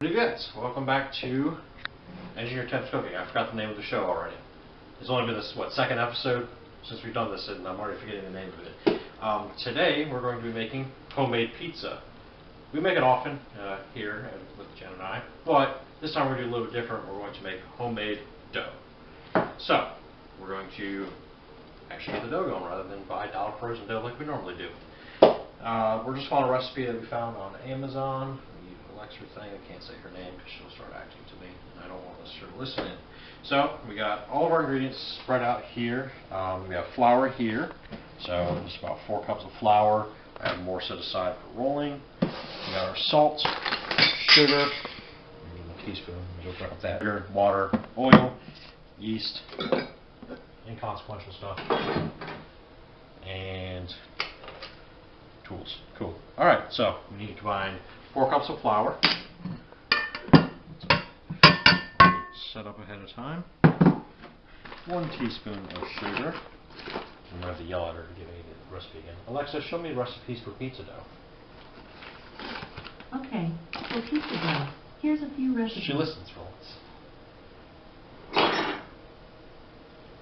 Pretty good. Welcome back to Engineer Temps Cooking. I forgot the name of the show already. It's only been this, second episode since we've done this, and I'm already forgetting the name of it. Today, we're going to be making homemade pizza. We make it often here with Jen and I, but this time we're going to do a little bit different. We're going to make homemade dough. So, we're going to actually get the dough going rather than buy dollar frozen dough like we normally do. We're just following a recipe that we found on Amazon. Alexa thing, I can't say her name because she'll start acting to me, and I don't want her to listen in. So, we got all of our ingredients spread out here. We have flour here, so just about 4 cups of flour. I have more set aside for rolling. We got our salt, sugar, a teaspoon, we'll grab that, sugar, water, oil, yeast, inconsequential stuff, and tools. Cool. Alright, so we need to combine 4 cups of flour. Set up ahead of time. 1 teaspoon of sugar. I'm going to have to yell at her to give me the recipe again. Alexa, show me recipes for pizza dough. Okay, for pizza dough, here's a few recipes. She listens for once.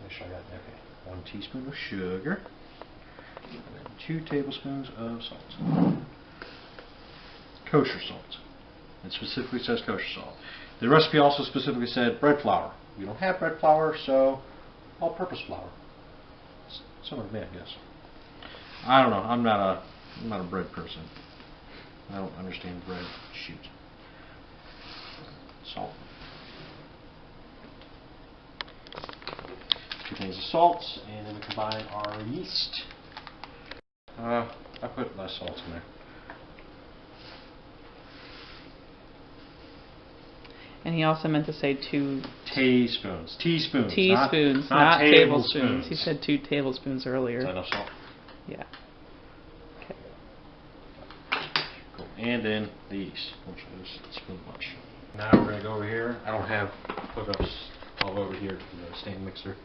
Make sure I got it. Okay. 1 teaspoon of sugar. And then 2 tablespoons of salt. Kosher salt. It specifically says kosher salt. The recipe also specifically said bread flour. We don't have bread flour, so all-purpose flour. Similar to me, I guess. I don't know. I'm not a bread person. I don't understand bread. Shoot. Salt. 2 things of salt, and then we combine our yeast. I put less salt in there. And he also meant to say 2 teaspoons. Teaspoons. Teaspoons, not tablespoons. He said 2 tablespoons earlier. Is that enough salt? Yeah. Okay. Cool. And then the yeast, which is a spoon much. Now we're going to go over here. I don't have hookups all over here to the stand mixer.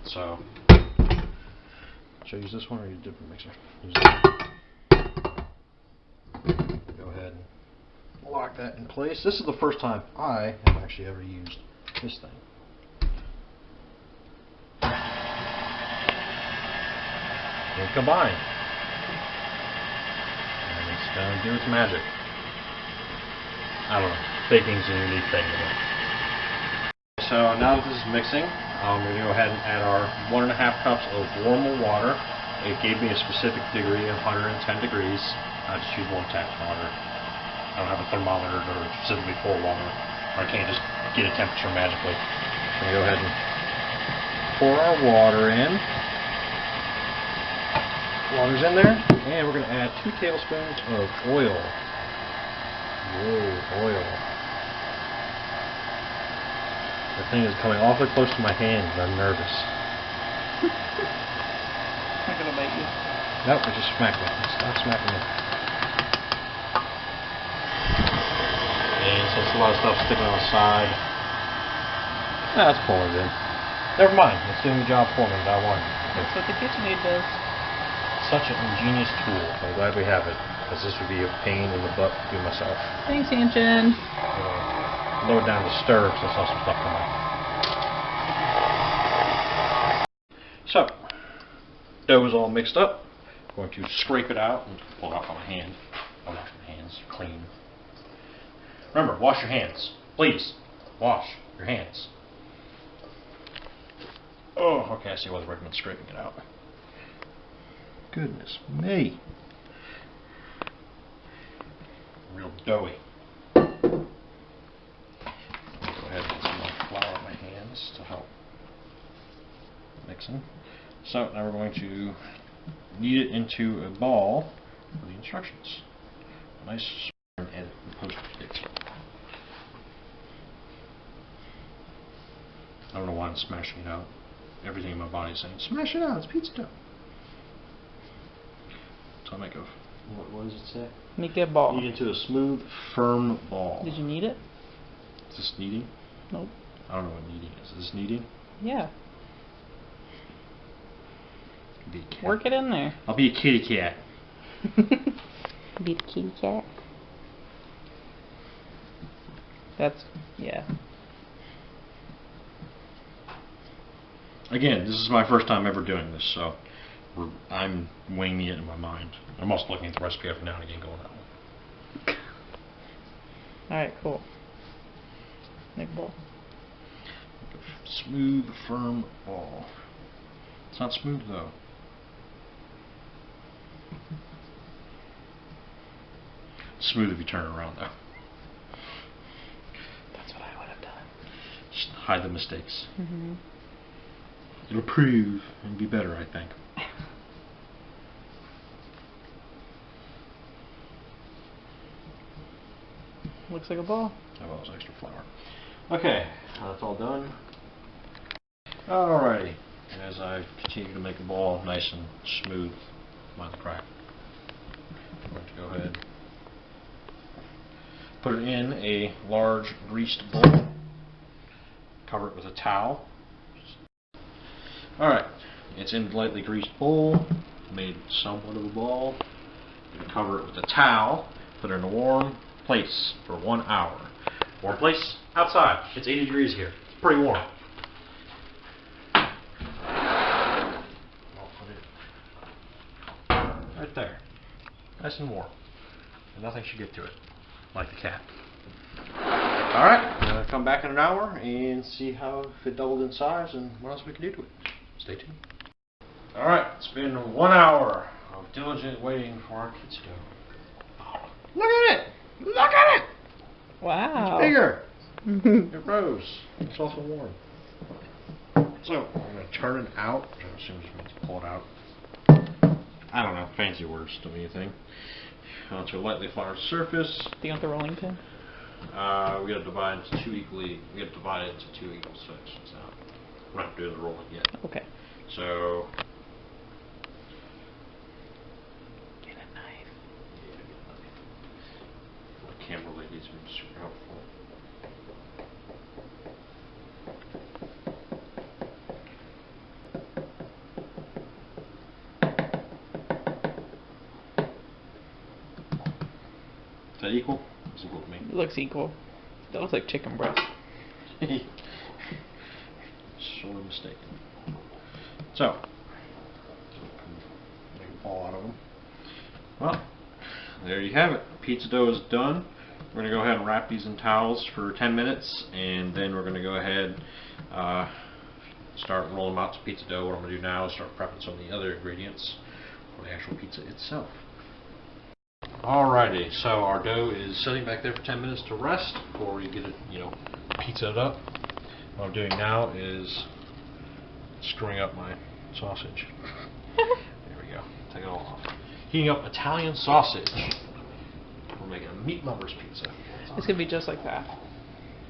So, should I use this one or use a different mixer? Use this one. Go ahead and lock that in place. This is the first time I have actually ever used this thing. And combine. And it's going to do its magic. I don't know. Baking's a unique thing to me. So now that this is mixing, I'm going to go ahead and add our 1.5 cups of warm water. It gave me a specific degree, 110 degrees. I just use 1 tap water. I don't have a thermometer or specifically pour water. I can't just get a temperature magically. I'm going to go ahead and pour our water in. Water's in there. And we're going to add 2 tablespoons of oil. Whoa, oil. The thing is coming awfully close to my hands and I'm nervous. It's not going to bite you. Nope, it just smacked me. Stop smacking me. And since a lot of stuff's sticking on the side, that's pulling it in. Never mind, it's doing the job for me that I wanted. That's what the KitchenAid does. Such an ingenious tool. I'm glad we have it, because this would be a pain in the butt to do myself. Thanks, Aunt Jen. Lower down to stir because I saw some stuff coming. So, dough is all mixed up. I'm going to scrape it out and pull it out from my hand. Oh, not from my hands, clean. Remember, wash your hands. Please, wash your hands. Oh, okay, I see why they recommend scraping it out. Goodness me. Real doughy. Go ahead and get some more flour on my hands to help mixing. So now we're going to knead it into a ball for the instructions. A nice and edit and post it. I don't know why I'm smashing it out. Everything in my body is saying, smash it out, it's pizza dough. So I make a, what does it say? Make a ball. Knead into a smooth, firm ball. Did you knead it? Is this kneading? Nope. I don't know what kneading is. Is this kneading? Yeah. Be a cat. Work it in there. I'll be a kitty cat. Be the kitty cat. That's, yeah. Again, this is my first time ever doing this, so I'm winging it in my mind. I'm also looking at the recipe every now and again going, oh. Alright, cool. Make a ball. Smooth, firm ball. It's not smooth though. Smooth if you turn it around though. That's what I would have done. Just hide the mistakes. Mm-hmm. It'll prove and be better, I think. Looks like a ball. Oh, well, it's extra flour. Okay, that's all done. Alrighty. As I continue to make the ball nice and smooth, not the crack, I'm going to go ahead, put it in a large greased bowl, cover it with a towel. Alright, it's in a lightly greased bowl, made somewhat of a ball. You can cover it with a towel, put it in a warm place for 1 hour. Warm place? Outside. It's 80 degrees here. It's pretty warm. I'll put it right there. Nice and warm. And nothing should get to it, like the cat. Alright, I'm going to come back in an hour and see how if it doubled in size and what else we can do to it. Stay tuned. Alright, it's been 1 hour of diligent waiting for our pizza dough. Look at it! Look at it! Wow. It's bigger. It rose. It's also warm. So, I'm going to turn it out, which I assume just means pull it out. I don't know, fancy words to me, anything. Onto a lightly floured surface. Do you want the rolling pin? We got to divide it into two equal sections now. We're not doing the rolling yet. Okay. So, Get a knife. yeah, get a knife. The camera lady's been super helpful. Is that equal? It's equal to me. It looks equal. That looks like chicken breast. Sorely mistaken. So, make a ball out of them. Well, there you have it. Pizza dough is done. We're going to go ahead and wrap these in towels for 10 minutes, and then we're going to go ahead start rolling them out to pizza dough. What I'm going to do now is start prepping some of the other ingredients for the actual pizza itself. Alrighty, so our dough is sitting back there for 10 minutes to rest before we get it, pizzaed up. What I'm doing now is screwing up my sausage. There we go. Take it all off. Heating up Italian sausage. We're making a meat lover's pizza. It's going to be just like that.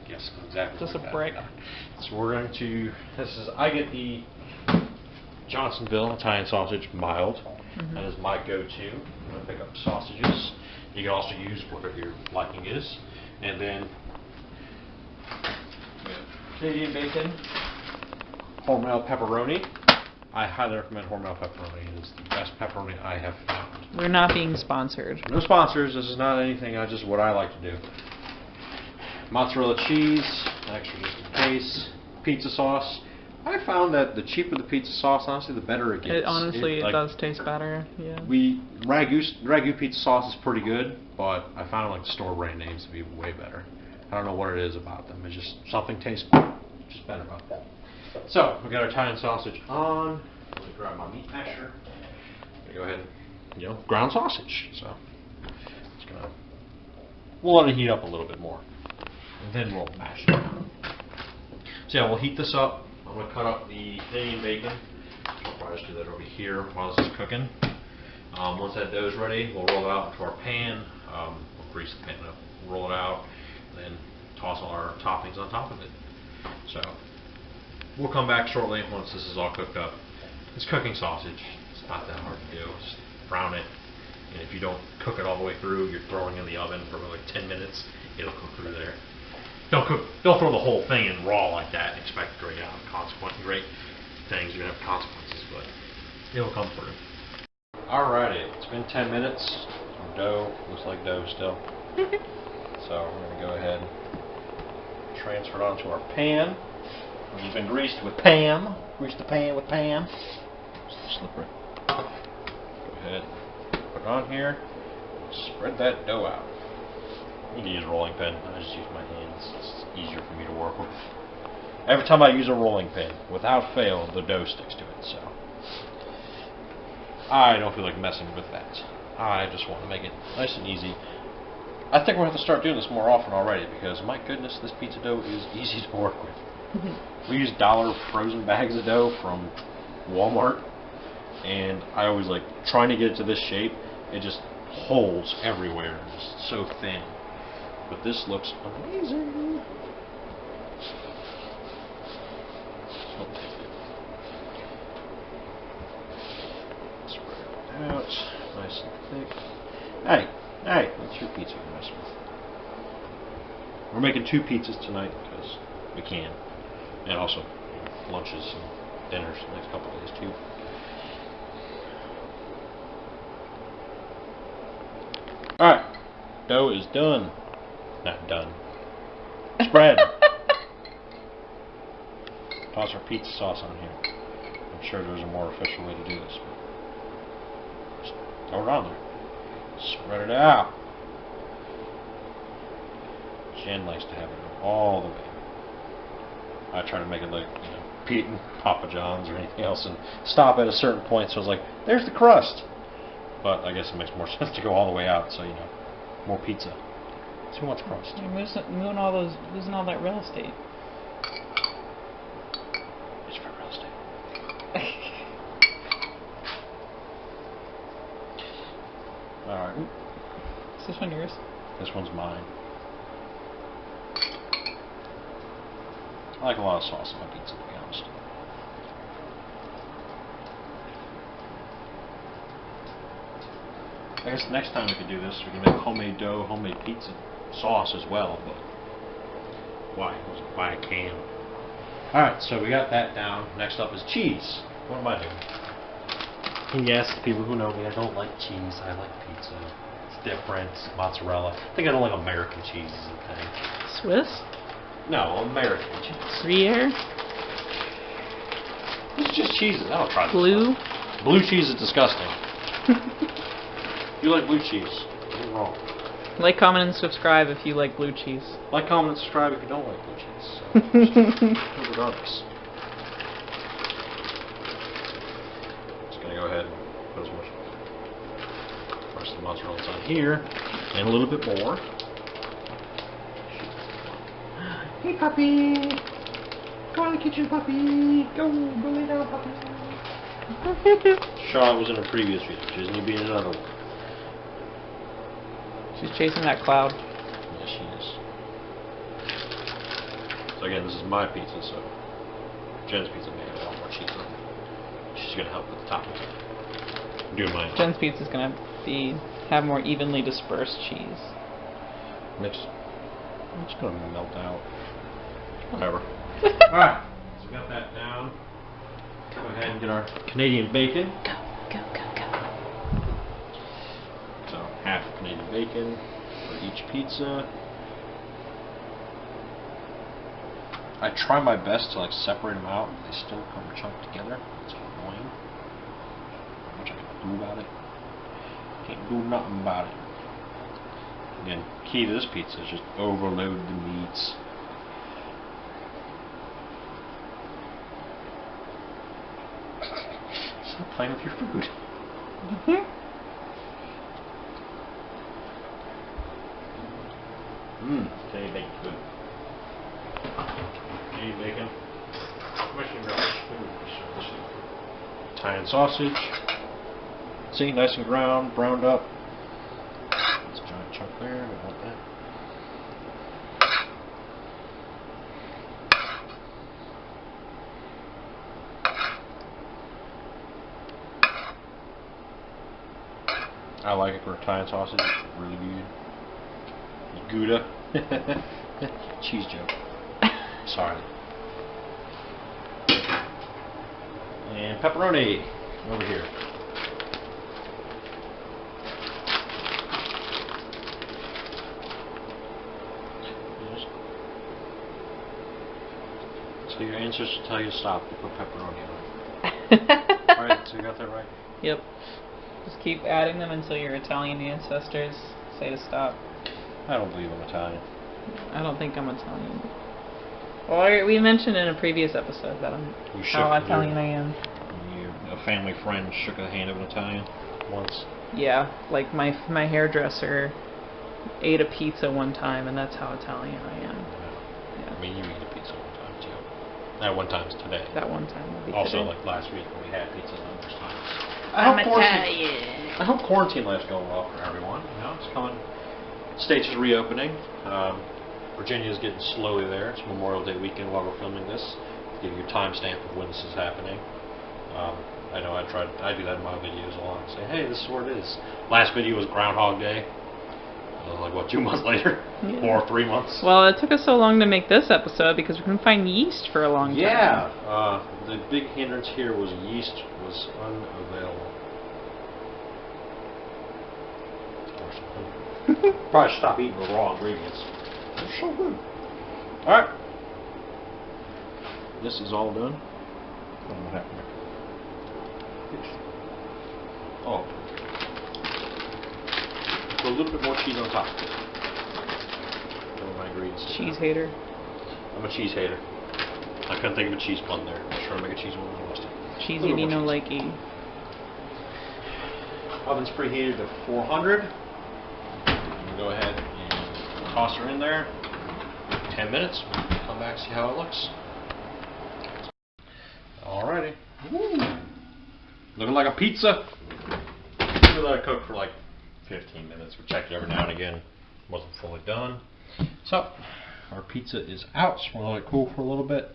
Yes, exactly. Just like a that. brick. So we're going to, I get the Johnsonville Italian sausage mild. Mm-hmm. That is my go-to. I'm going to pick up sausages. You can also use whatever your liking is. And then we have Canadian bacon, Hormel pepperoni. I highly recommend Hormel pepperoni. It is the best pepperoni I have found. We're not being sponsored. No sponsors. This is not anything. Just what I like to do. Mozzarella cheese, extra just in case. Pizza sauce. I found that the cheaper the pizza sauce, honestly, the better it gets. It honestly does taste better. Yeah. Ragu pizza sauce is pretty good, but I found like the store brand names to be way better. I don't know what it is about them. It's just something tastes just better about that. So we got our Italian sausage on. Let me grab my meat masher. I'm gonna go ahead and ground sausage. So we'll let it heat up a little bit more, and then we'll mash it down. So yeah, we'll heat this up. I'm going to cut up the Canadian bacon. I'll probably just do that over here while this is cooking. Once that dough is ready, we'll roll it out into our pan. We'll grease the pan up, roll it out, and then toss all our toppings on top of it. So we'll come back shortly once this is all cooked up. It's cooking sausage. It's not that hard to do. Just brown it, and if you don't cook it all the way through, you're throwing it in the oven for like 10 minutes. It'll cook through there. Don't throw the whole thing in raw like that and expect great things. You're going to have consequences, but it'll come through. Alrighty, it's been 10 minutes. Some dough, looks like dough still. So we're going to go ahead transfer it onto our pan. It's been greased with Pam. Grease the pan with Pam. It's slippery. Go ahead, put it on here. Spread that dough out. You can use a rolling pin. I just use my hands. It's easier for me to work with. Every time I use a rolling pin, without fail, the dough sticks to it. So I don't feel like messing with that. I just want to make it nice and easy. I think we'll have to start doing this more often already because, my goodness, this pizza dough is easy to work with. We use dollar frozen bags of dough from Walmart, and I always like trying to get it to this shape. It just holes everywhere. It's just so thin. But this looks amazing. Spread it out, nice and thick. Hey, that's your pizza you're messing with. We're making 2 pizzas tonight because we can, and also lunches and dinners the next couple of days too. All right, dough is done. Not done. Spread. Toss our pizza sauce on here. I'm sure there's a more official way to do this, but just throw it on there. Spread it out. Jen likes to have it go all the way. I try to make it like, Pete and Papa John's or anything else and stop at a certain point, so it's like, there's the crust. But I guess it makes more sense to go all the way out, so more pizza. Too much crust. You're losing all that real estate. It's for real estate. Alright. Is this one yours? This one's mine. I like a lot of sauce on my pizza, to be honest. I guess next time we could do this, we can make homemade dough, homemade pizza sauce as well, but why? Just buy a can. Alright, so we got that down. Next up is cheese. What am I doing? And yes, people who know me, I don't like cheese. I like pizza. It's different. It's mozzarella. I think I don't like American cheese is the thing. Swiss? No, American cheese. Gruyere? It's just cheeses. I don't try this Blue? stuff. Blue cheese is disgusting. You like blue cheese. You're wrong. Like, comment, and subscribe if you like blue cheese. Like, comment, and subscribe if you don't like blue cheese. So, regardless. Just gonna go ahead and put as much rest of the mozzarella on here, and a little bit more. Hey, puppy! Go in the kitchen, puppy! Go lay down, puppy! Charlotte was in a previous video. She's gonna be in another one. She's chasing that cloud. Yes, she is. So again, this is my pizza, so Jen's pizza may have a lot more cheese on it. She's gonna help with the topping. Do mine. Jen's pizza's gonna have more evenly dispersed cheese. I'm just gonna melt out. Whatever. Alright, so we got that down. Go ahead and get our Canadian bacon. Go. So half Canadian bacon for each pizza. I try my best to separate them out, but they still come chunked together. It's annoying. Not much I can do about it. Can't do nothing about it. Again, key to this pizza is just overload the meats. Stop playing with your food. Canadian bacon's good. Canadian bacon. Italian sausage. See, nice and browned up. There's a giant chunk there. We want that. I like it for Italian sausage. It's really good. Gouda. Cheese joke. Sorry. And pepperoni over here. Just So your ancestors tell you to stop, you put pepperoni on it. Right, so you got that right? Yep. Just keep adding them until your Italian ancestors say to stop. I don't believe I'm Italian. I don't think I'm Italian. Well, we mentioned in a previous episode that I'm how Italian I am. A family friend shook the hand of an Italian once. Yeah, like my hairdresser ate a pizza one time, and that's how Italian I am. Yeah. I mean, you eat a pizza one time too. That one time's today. That one time will be also, today. like last week when we had pizza numbers times. I'm Italian. I hope quarantine life's going well for everyone. You know, it's coming. States is reopening. Virginia's getting slowly there. It's Memorial Day weekend while we're filming this. To give you a timestamp of when this is happening. I know I do that in my videos a lot. Say, hey, this is where it is. Last video was Groundhog Day. Like what, 2 months later? Yeah. Or 3 months? Well, it took us so long to make this episode because we couldn't find yeast for a long time. Yeah. The big hindrance here was yeast was unavailable. Probably stop eating the raw ingredients. They're so good. Alright. This is all done. I don't know what happened. Oh. Put a little bit more cheese on top. My ingredients. Cheese hater. I'm a cheese hater. I couldn't think of a cheese pun there. I was trying to make a cheese one and I lost it. Cheesy me no likey. Oven's preheated to 400. Go ahead and toss her in there. 10 minutes. Come back, see how it looks. Alrighty. Woo. Looking like a pizza. We let it cook for like 15 minutes. We checked it every now and again. Wasn't fully done. So our pizza is out. So we'll let it cool for a little bit.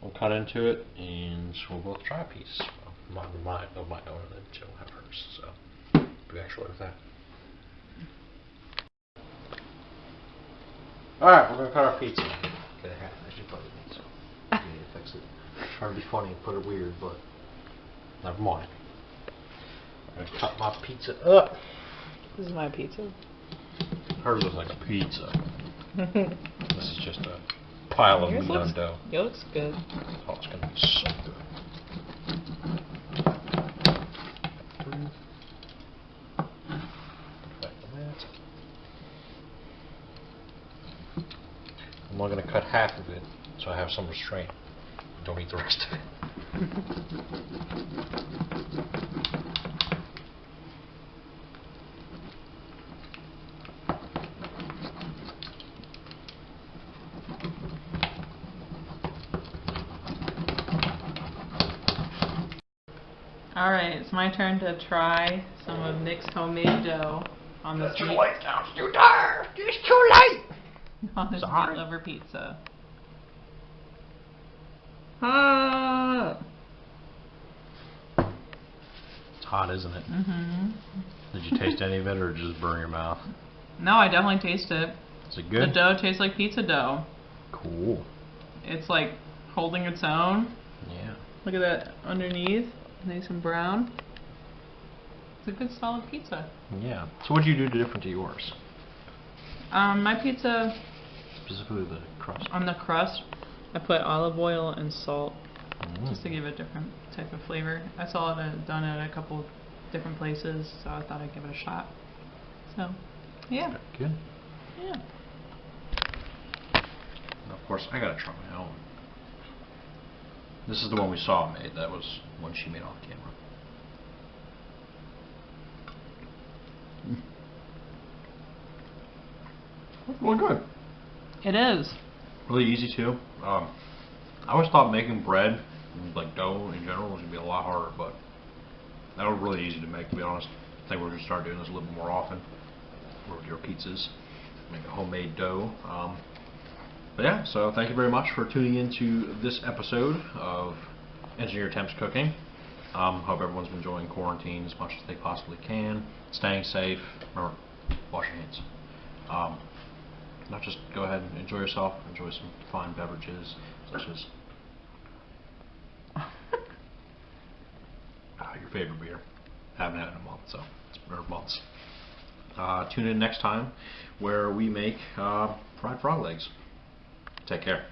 We'll cut into it and we'll both try a piece. Well, mine know that she'll have hers. So be actually with that. Alright, we're going to cut our pizza. Get a half. I should probably need some. I need to fix it. Trying to be funny and put it weird, but never mind. I'm going to cut my pizza up. This is my pizza. Hers looks like a pizza. This is just a pile of meat on dough. It looks good. Oh, it's going to be so good. I'm only going to cut half of it so I have some restraint. Don't eat the rest of it. Alright, it's my turn to try some of Nick's homemade dough on this meat. Too late now, it's too dark. It's too late. On this meat lover pizza. Ah. It's hot, isn't it? Mm-hmm. Did you taste any of it or just burn your mouth? No, I definitely taste it. Is it good? The dough tastes like pizza dough. Cool. It's like holding its own. Yeah. Look at that underneath. Nice and brown. It's a good solid pizza. Yeah. So what did you do different to yours? My pizza, Specifically the crust. on the crust, I put olive oil and salt just to Mm. give it a different type of flavor. I saw it done at a couple different places, so I thought I'd give it a shot. So, yeah. Good. Yeah. And of course, I gotta try my own. This is the one we saw made. That was one she made off camera. That's really good. It is. Really easy too. I always thought making bread, like dough in general, was gonna be a lot harder, but that was really easy to make. To be honest, I think we're gonna start doing this a little more often. With your pizzas, make a homemade dough. But yeah, so thank you very much for tuning into this episode of Engineer Temps Cooking. Hope everyone's been enjoying quarantine as much as they possibly can, staying safe. Remember, wash your hands. Not just go ahead and enjoy yourself, enjoy some fine beverages such as your favorite beer. Haven't had it in a month, so it's been months. Tune in next time where we make fried frog legs. Take care.